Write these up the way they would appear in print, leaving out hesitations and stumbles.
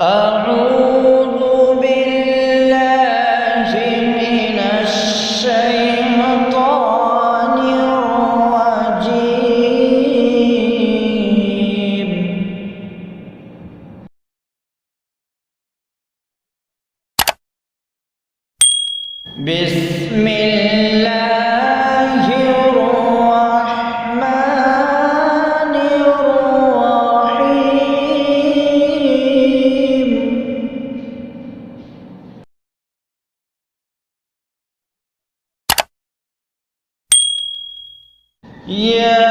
أعوذ بالله من الشيطان الرجيم. بسم الله الرحمن الرحيم. يا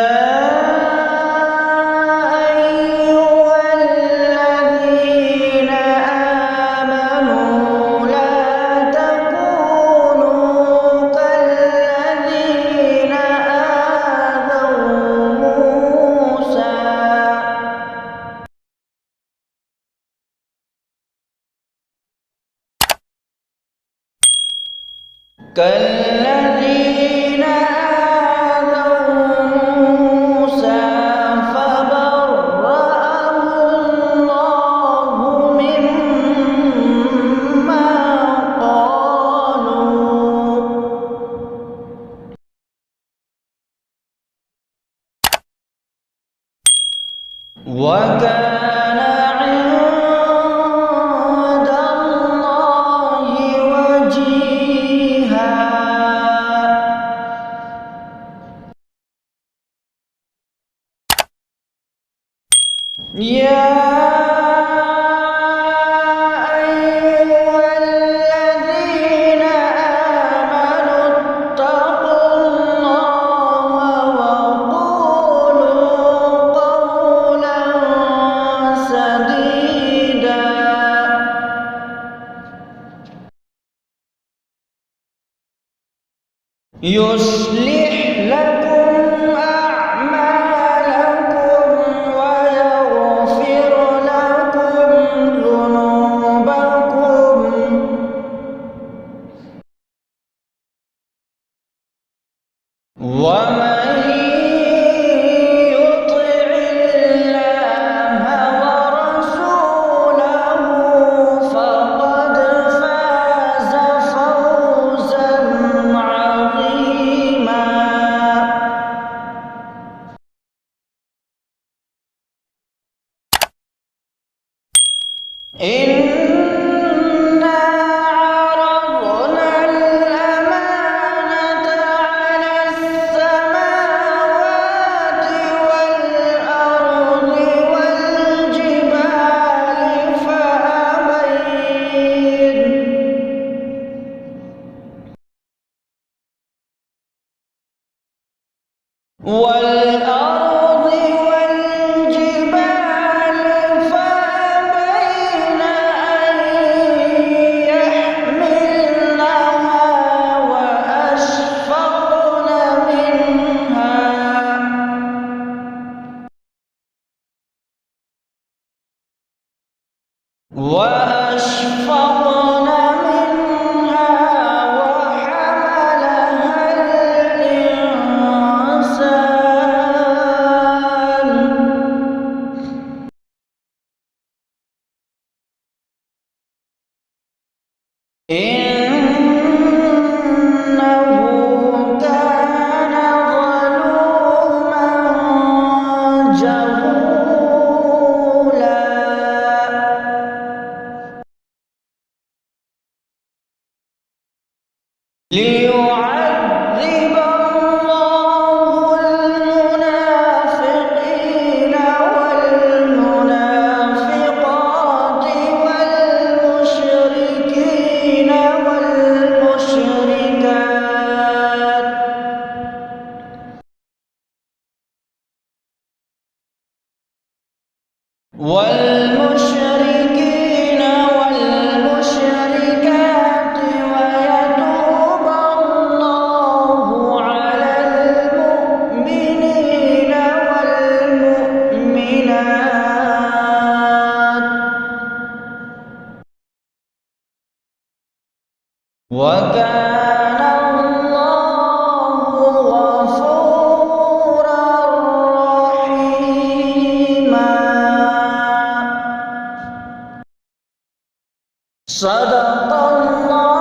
أيها الذين آمنوا لا تكونوا كالذين آذوا موسى فبرأه الله مما قالوا وكان عند الله وجيها. يا أيها الذين آمنوا اتقوا الله وقولوا قولا سديدا يصلح لكم أعمالكم ويغفر لكم ذنوبكم ومن يطع الله ورسوله فقد فاز فوزا عظيما. إنا عرضنا الأمانة على السماوات والأرض والجبال فأبين أن يحملنها وأشفقن منها وحملها الإنسان إنه كان ظلوما جهولا. ليعذب الله المنافقين والمنافقات والمشركين والمشركات ويتوب الله على المؤمنين والمؤمنات وكان الله غفورا رحيما. صدق الله